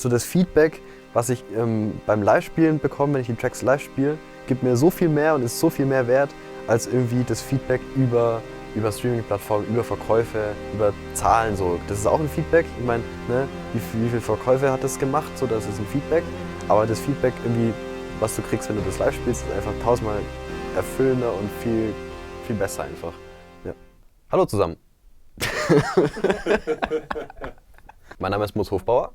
so das Feedback, was ich beim Live-Spielen bekomme, wenn ich die Tracks live spiele, gibt mir so viel mehr und ist so viel mehr wert, als irgendwie das Feedback über Streaming-Plattformen, über Verkäufe, über Zahlen. So. Das ist auch ein Feedback. Ich meine, ne, wie viele Verkäufe hat das gemacht? So, das ist ein Feedback. Aber das Feedback, irgendwie, was du kriegst, wenn du das live spielst, ist einfach tausendmal erfüllender und viel, viel besser einfach. Ja. Hallo zusammen. Mein Name ist Moritz Hofbauer.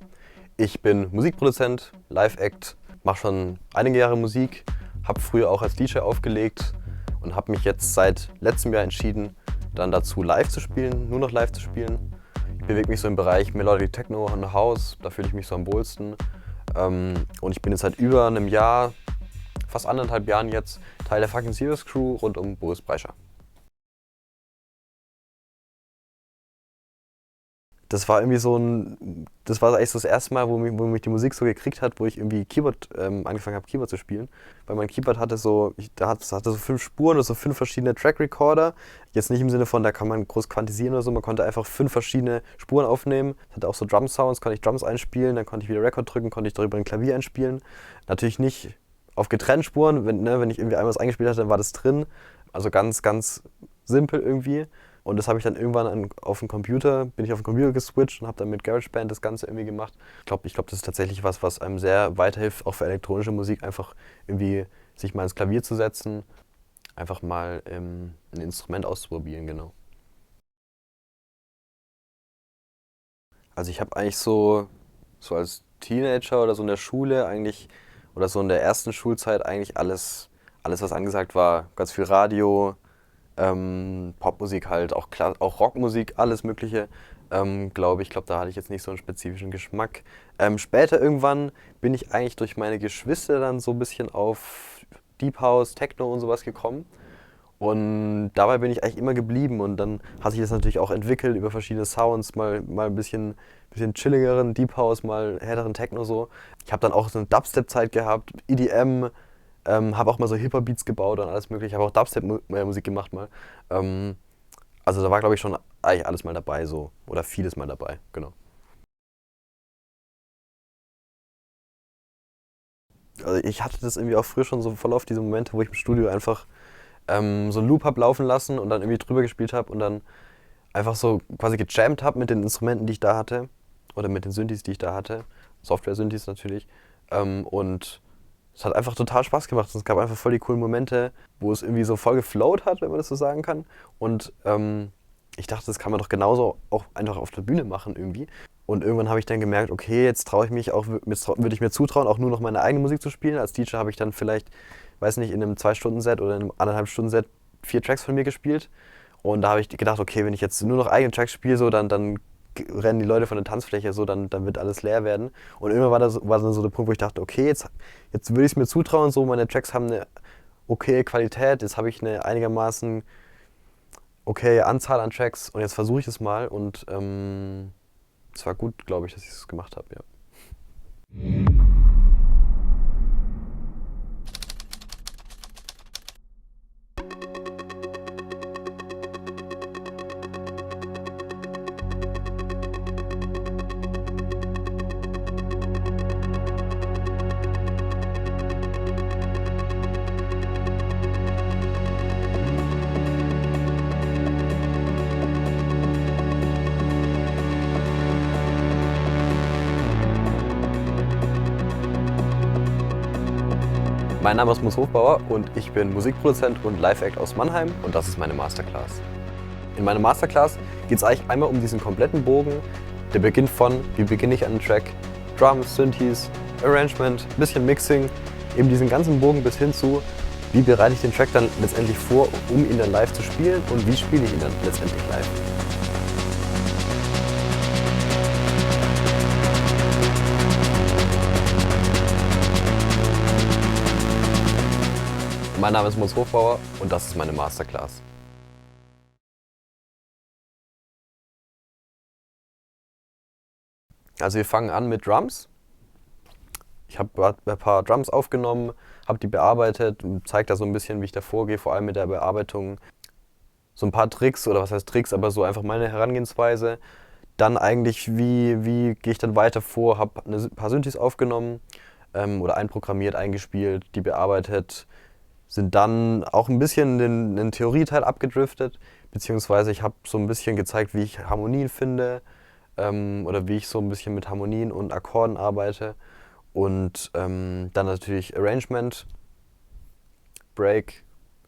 Ich bin Musikproduzent, Live-Act, mache schon einige Jahre Musik, habe früher auch als DJ aufgelegt und habe mich jetzt seit letztem Jahr entschieden, dann dazu live zu spielen, nur noch live zu spielen. Ich bewege mich so im Bereich Melodic Techno und House, da fühle ich mich so am wohlsten. Und ich bin jetzt seit über einem Jahr, fast 1,5 Jahren jetzt, Teil der Fucking Serious Crew rund um Boris Brejcha. Das war irgendwie das war eigentlich so das erste Mal, wo mich die Musik so gekriegt hat, wo ich irgendwie Keyboard, angefangen habe, Keyboard zu spielen. Weil mein Keyboard hatte hatte so 5 Spuren oder so 5 verschiedene Track-Recorder. Jetzt nicht im Sinne von, da kann man groß quantisieren oder so, man konnte einfach 5 verschiedene Spuren aufnehmen. Hatte auch so Drum-Sounds, konnte ich Drums einspielen, dann konnte ich wieder Record drücken, konnte ich darüber ein Klavier einspielen. Natürlich nicht auf getrennten Spuren, wenn ich irgendwie einmal was eingespielt hatte, dann war das drin. Also ganz, ganz simpel irgendwie. Und das habe ich dann irgendwann bin ich auf den Computer geswitcht und habe dann mit GarageBand das Ganze irgendwie gemacht. Ich glaube, das ist tatsächlich was einem sehr weiterhilft, auch für elektronische Musik, einfach irgendwie sich mal ins Klavier zu setzen, einfach mal ein Instrument auszuprobieren, genau. Also ich habe eigentlich so als Teenager oder so in der Schule eigentlich, oder so in der ersten Schulzeit eigentlich alles was angesagt war, ganz viel Radio, Popmusik halt, auch Rockmusik, alles Mögliche, glaube ich. Ich glaube, da hatte ich jetzt nicht so einen spezifischen Geschmack. Später irgendwann bin ich eigentlich durch meine Geschwister dann so ein bisschen auf Deep House, Techno und sowas gekommen. Und dabei bin ich eigentlich immer geblieben und dann hat sich das natürlich auch entwickelt über verschiedene Sounds, mal ein bisschen chilligeren Deep House, mal härteren Techno so. Ich habe dann auch so eine Dubstep-Zeit gehabt, EDM, habe auch mal so Hip-Hop-Beats gebaut und alles mögliche. Habe auch Dubstep-Musik gemacht mal. Ähm, also da war, glaube ich, schon eigentlich alles mal dabei so. Oder vieles mal dabei, genau. Also ich hatte das irgendwie auch früher schon so voll oft, diese Momente, wo ich im Studio einfach so einen Loop habe laufen lassen und dann irgendwie drüber gespielt habe und dann einfach so quasi gejammt habe mit den Instrumenten, die ich da hatte. Oder mit den Synthes, die ich da hatte. Software-Synthes natürlich. Und es hat einfach total Spaß gemacht. Es gab einfach voll die coolen Momente, wo es irgendwie so voll geflowt hat, wenn man das so sagen kann. Und ich dachte, das kann man doch genauso auch einfach auf der Bühne machen irgendwie. Und irgendwann habe ich dann gemerkt, okay, jetzt traue ich mich auch, jetzt würde ich mir zutrauen, auch nur noch meine eigene Musik zu spielen. Als DJ habe ich dann vielleicht, weiß nicht, in einem 2-Stunden-Set oder in einem 1,5-Stunden-Set 4 Tracks von mir gespielt. Und da habe ich gedacht, okay, wenn ich jetzt nur noch eigene Tracks spiele, so, dann rennen die Leute von der Tanzfläche, so, dann wird alles leer werden. Und irgendwann war dann so der Punkt, wo ich dachte, okay, jetzt würde ich es mir zutrauen, so, meine Tracks haben eine okay Qualität, jetzt habe ich eine einigermaßen okay Anzahl an Tracks und jetzt versuche ich es mal und es war gut, glaube ich, dass ich es gemacht habe, ja. Mein Name ist Moritz Hofbauer und ich bin Musikproduzent und Live-Act aus Mannheim und das ist meine Masterclass. In meiner Masterclass geht es eigentlich einmal um diesen kompletten Bogen. Der beginnt von, wie beginne ich einen Track, Drums, Synthes, Arrangement, ein bisschen Mixing, eben diesen ganzen Bogen bis hin zu, wie bereite ich den Track dann letztendlich vor, um ihn dann live zu spielen und wie spiele ich ihn dann letztendlich live. Mein Name ist Moritz Hofbauer und das ist meine Masterclass. Also wir fangen an mit Drums. Ich habe ein paar Drums aufgenommen, habe die bearbeitet und zeige da so ein bisschen, wie ich da vorgehe, vor allem mit der Bearbeitung. So ein paar Tricks, oder was heißt Tricks, aber so einfach meine Herangehensweise. dann eigentlich, wie gehe ich dann weiter vor, habe ein paar Synthes aufgenommen oder einprogrammiert, eingespielt, die bearbeitet, sind dann auch ein bisschen in den Theorieteil abgedriftet, beziehungsweise ich habe so ein bisschen gezeigt, wie ich Harmonien finde oder wie ich so ein bisschen mit Harmonien und Akkorden arbeite und dann natürlich Arrangement, Break,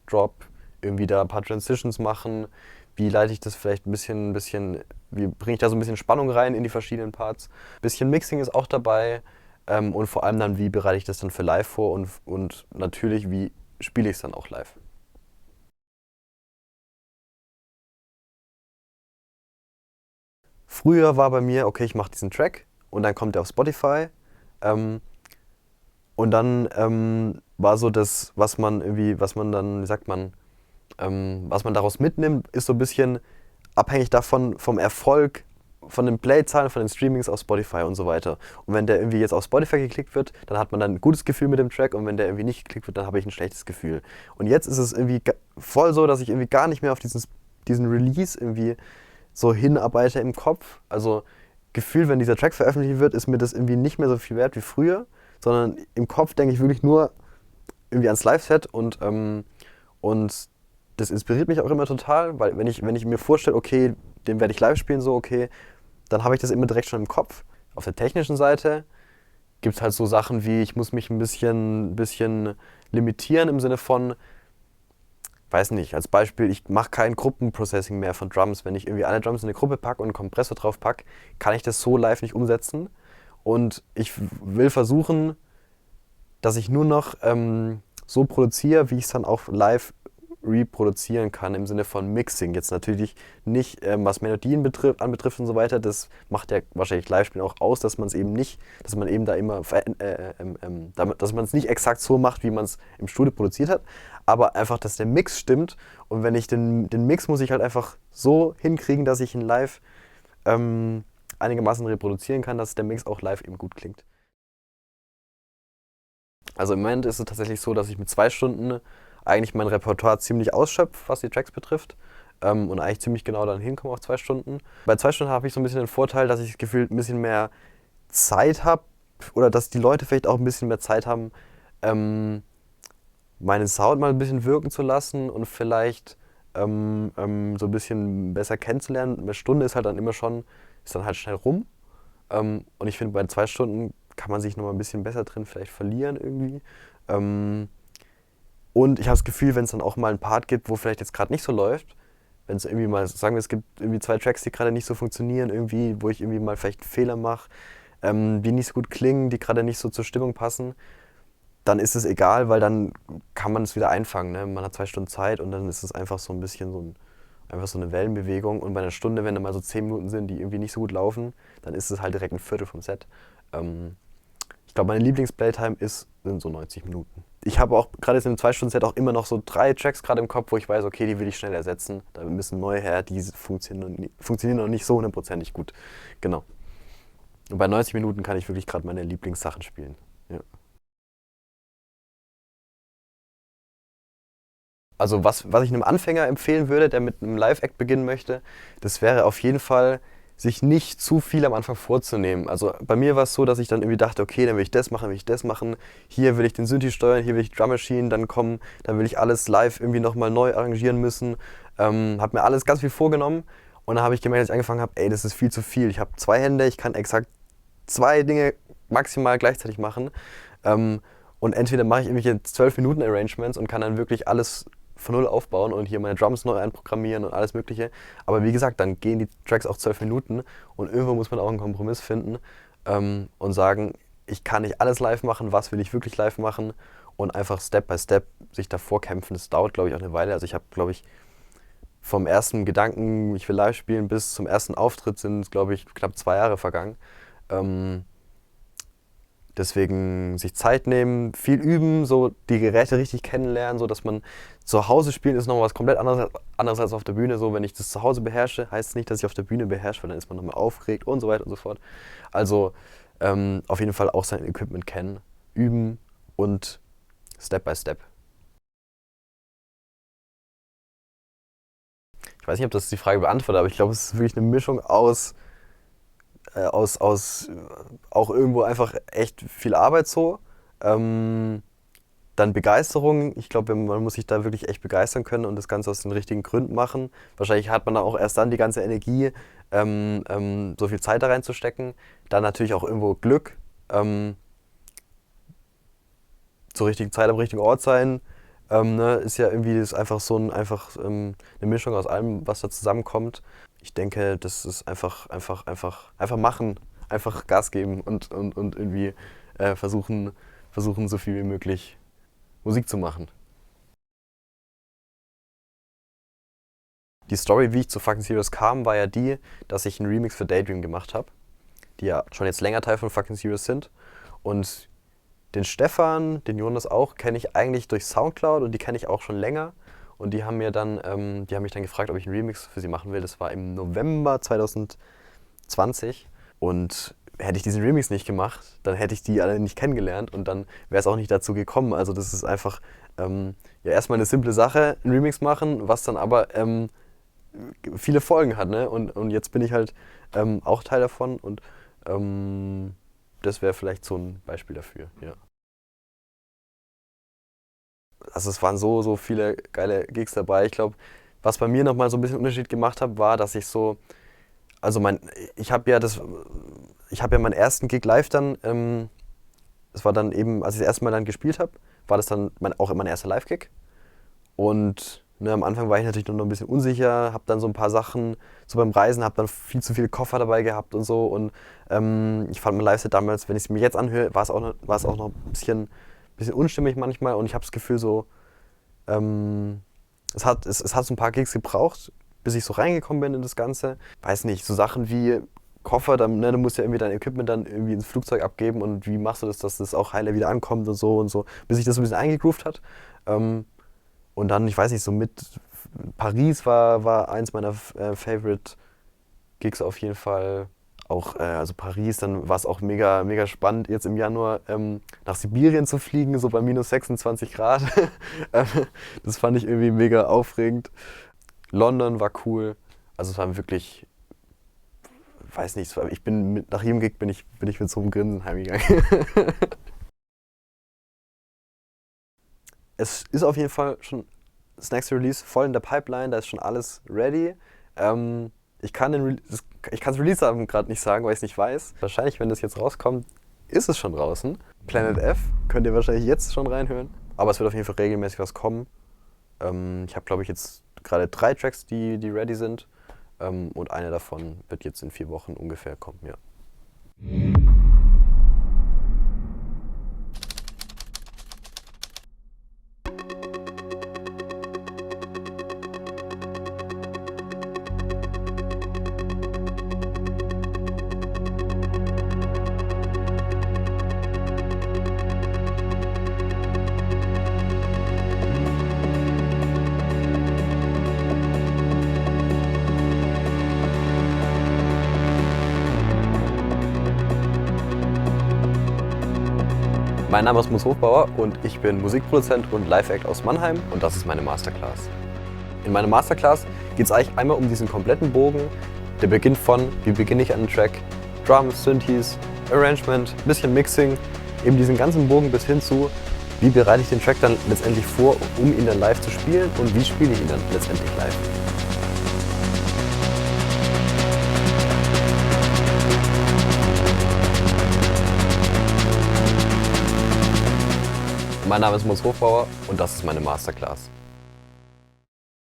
Drop, irgendwie da ein paar Transitions machen, wie leite ich das vielleicht wie bringe ich da so ein bisschen Spannung rein in die verschiedenen Parts. Ein bisschen Mixing ist auch dabei und vor allem dann, wie bereite ich das dann für live vor und natürlich, wie spiele ich es dann auch live. Früher war bei mir, okay, ich mache diesen Track und dann kommt der auf Spotify ähm, und dann war so das, was man dann, wie sagt man, was man daraus mitnimmt, ist so ein bisschen abhängig davon, vom Erfolg, von den Playzahlen, von den Streamings auf Spotify und so weiter. Und wenn der irgendwie jetzt auf Spotify geklickt wird, dann hat man dann ein gutes Gefühl mit dem Track und wenn der irgendwie nicht geklickt wird, dann habe ich ein schlechtes Gefühl. Und jetzt ist es irgendwie voll so, dass ich irgendwie gar nicht mehr auf diesen Release irgendwie so hinarbeite im Kopf. Also gefühlt, wenn dieser Track veröffentlicht wird, ist mir das irgendwie nicht mehr so viel wert wie früher, sondern im Kopf denke ich wirklich nur irgendwie ans Live-Set und das inspiriert mich auch immer total, weil wenn ich mir vorstelle, okay, den werde ich live spielen, so okay, dann habe ich das immer direkt schon im Kopf. Auf der technischen Seite gibt es halt so Sachen wie, ich muss mich bisschen limitieren im Sinne von, weiß nicht, als Beispiel, ich mache kein Gruppenprocessing mehr von Drums. Wenn ich irgendwie alle Drums in eine Gruppe packe und einen Kompressor drauf packe, kann ich das so live nicht umsetzen. Und ich will versuchen, dass ich nur noch so produziere, wie ich es dann auch live reproduzieren kann im Sinne von Mixing. Jetzt natürlich nicht, was Melodien anbetrifft und so weiter. Das macht ja wahrscheinlich Live-Spielen auch aus, dass man es eben nicht, dass man eben da immer, dass man es nicht exakt so macht, wie man es im Studio produziert hat, aber einfach, dass der Mix stimmt. Und wenn ich den Mix muss ich halt einfach so hinkriegen, dass ich ihn live einigermaßen reproduzieren kann, dass der Mix auch live eben gut klingt. Also im Moment ist es tatsächlich so, dass ich mit 2 Stunden eigentlich mein Repertoire ziemlich ausschöpfe, was die Tracks betrifft. Und eigentlich ziemlich genau dann hinkomme auf 2 Stunden. Bei 2 Stunden habe ich so ein bisschen den Vorteil, dass ich gefühlt ein bisschen mehr Zeit habe oder dass die Leute vielleicht auch ein bisschen mehr Zeit haben, ähm, meinen Sound mal ein bisschen wirken zu lassen und vielleicht so ein bisschen besser kennenzulernen. Eine Stunde ist halt dann immer schon, ist dann halt schnell rum. Und ich finde, bei 2 Stunden kann man sich noch mal ein bisschen besser drin vielleicht verlieren irgendwie. Ähm, und ich habe das Gefühl, wenn es dann auch mal einen Part gibt, wo vielleicht jetzt gerade nicht so läuft, wenn es irgendwie mal, sagen wir, es gibt irgendwie 2 Tracks, die gerade nicht so funktionieren, irgendwie, wo ich irgendwie mal vielleicht einen Fehler mache, die nicht so gut klingen, die gerade nicht so zur Stimmung passen, dann ist es egal, weil dann kann man es wieder einfangen. Ne? Man hat 2 Stunden Zeit und dann ist es einfach so ein bisschen einfach so eine Wellenbewegung. Und bei einer Stunde, wenn da mal so 10 Minuten sind, die irgendwie nicht so gut laufen, dann ist es halt direkt ein Viertel vom Set. Ähm, Ich glaube, meine Lieblings-Playtime sind so 90 Minuten. Ich habe auch gerade jetzt im 2-Stunden-Set auch immer noch so 3 Tracks gerade im Kopf, wo ich weiß, okay, die will ich schnell ersetzen. Da müssen neue her, die funktionieren noch nicht so hundertprozentig gut. Genau. Und bei 90 Minuten kann ich wirklich gerade meine Lieblingssachen spielen. Ja. Also was ich einem Anfänger empfehlen würde, der mit einem Live-Act beginnen möchte, das wäre auf jeden Fall, sich nicht zu viel am Anfang vorzunehmen. Also bei mir war es so, dass ich dann irgendwie dachte, okay, dann will ich das machen, will ich das machen. Hier will ich den Synthi steuern, hier will ich Drum Machine, dann will ich alles live irgendwie nochmal neu arrangieren müssen. Habe mir alles ganz viel vorgenommen und dann habe ich gemerkt, als ich angefangen habe, ey, das ist viel zu viel. Ich habe 2 Hände, ich kann exakt 2 Dinge maximal gleichzeitig machen. Ähm, und entweder mache ich irgendwelche 12 Minuten Arrangements und kann dann wirklich alles von null aufbauen und hier meine Drums neu einprogrammieren und alles Mögliche. Aber wie gesagt, dann gehen die Tracks auch 12 Minuten und irgendwo muss man auch einen Kompromiss finden und sagen, ich kann nicht alles live machen, was will ich wirklich live machen und einfach Step by Step sich davor kämpfen. Das dauert, glaube ich, auch eine Weile. Also ich habe, glaube ich, vom ersten Gedanken, ich will live spielen, bis zum ersten Auftritt sind, glaube ich, knapp 2 Jahre vergangen. Ähm, Deswegen sich Zeit nehmen, viel üben, so die Geräte richtig kennenlernen, so dass man zu Hause spielen ist noch was komplett anderes als auf der Bühne. So, wenn ich das zu Hause beherrsche, heißt es nicht, dass ich auf der Bühne beherrsche, weil dann ist man nochmal aufgeregt und so weiter und so fort. Also auf jeden Fall auch sein Equipment kennen, üben und Step by Step. Ich weiß nicht, ob das die Frage beantwortet, aber ich glaube, es ist wirklich eine Mischung aus aus auch irgendwo einfach echt viel Arbeit so. Dann Begeisterung. Ich glaube, man muss sich da wirklich echt begeistern können und das Ganze aus den richtigen Gründen machen. Wahrscheinlich hat man dann auch erst dann die ganze Energie, so viel Zeit da reinzustecken. Dann natürlich auch irgendwo Glück. Zur richtigen Zeit am richtigen Ort sein. Ne, ist ja irgendwie ist einfach so eine Mischung aus allem, was da zusammenkommt. Ich denke, das ist einfach machen, einfach Gas geben und irgendwie versuchen so viel wie möglich Musik zu machen. Die Story, wie ich zu Fucking Serious kam, war ja die, dass ich einen Remix für Daydream gemacht habe, die ja schon jetzt länger Teil von Fucking Serious sind. Und den Stefan, den Jonas auch, kenne ich eigentlich durch Soundcloud und die kenne ich auch schon länger. Und die haben mich dann gefragt, ob ich einen Remix für sie machen will. Das war im November 2020. Und hätte ich diesen Remix nicht gemacht, dann hätte ich die alle nicht kennengelernt und dann wäre es auch nicht dazu gekommen. Also das ist einfach ja erstmal eine simple Sache, einen Remix machen, was dann aber viele Folgen hat. Ne? Und jetzt bin ich halt auch Teil davon und das wäre vielleicht so ein Beispiel dafür, ja. Also es waren so viele geile Gigs dabei. Ich glaube, was bei mir nochmal so ein bisschen Unterschied gemacht hat, war, dass ich so, also ich habe ja meinen ersten Gig live dann, das war dann eben, als ich das erste Mal dann gespielt habe, war das dann auch mein erster Live-Gig. Und ne, am Anfang war ich natürlich noch ein bisschen unsicher, habe dann so ein paar Sachen, so beim Reisen, habe dann viel zu viele Koffer dabei gehabt und so. Und ich fand mein Live-Set damals, wenn ich es mir jetzt anhöre, war es auch noch ein bisschen unstimmig manchmal. Und ich habe das Gefühl so, es hat so ein paar Gigs gebraucht, bis ich so reingekommen bin in das Ganze. Weiß nicht, so Sachen wie Koffer, ne, du musst ja irgendwie dein Equipment dann irgendwie ins Flugzeug abgeben und wie machst du das, dass das auch heiler wieder ankommt und so, bis sich das so ein bisschen eingegroovt hat. Und dann, ich weiß nicht, so mit Paris war eins meiner Favorite Gigs auf jeden Fall. Auch, also Paris, dann war es auch mega spannend, jetzt im Januar nach Sibirien zu fliegen, so bei minus 26 Grad. Das fand ich irgendwie mega aufregend. London war cool. Also es war wirklich, weiß nicht, nach jedem Gig bin ich mit so einem Grinsen heimgegangen. Es ist auf jeden Fall schon das nächste Release voll in der Pipeline, da ist schon alles ready. Ich kann das Release-Datum gerade nicht sagen, weil ich es nicht weiß. Wahrscheinlich, wenn das jetzt rauskommt, ist es schon draußen. Planet F könnt ihr wahrscheinlich jetzt schon reinhören. Aber es wird auf jeden Fall regelmäßig was kommen. Ich habe, glaube ich, jetzt gerade 3 Tracks, die ready sind. Und eine davon wird jetzt in 4 Wochen ungefähr kommen, ja. Mein Name ist Moos Hofbauer und ich bin Musikproduzent und Live-Act aus Mannheim und das ist meine Masterclass. In meiner Masterclass geht es eigentlich einmal um diesen kompletten Bogen. Der beginnt von, wie beginne ich einen Track, Drums, Synthes, Arrangement, bisschen Mixing, eben diesen ganzen Bogen bis hin zu, wie bereite ich den Track dann letztendlich vor, um ihn dann live zu spielen und wie spiele ich ihn dann letztendlich live. Mein Name ist Moos Hofbauer und das ist meine Masterclass.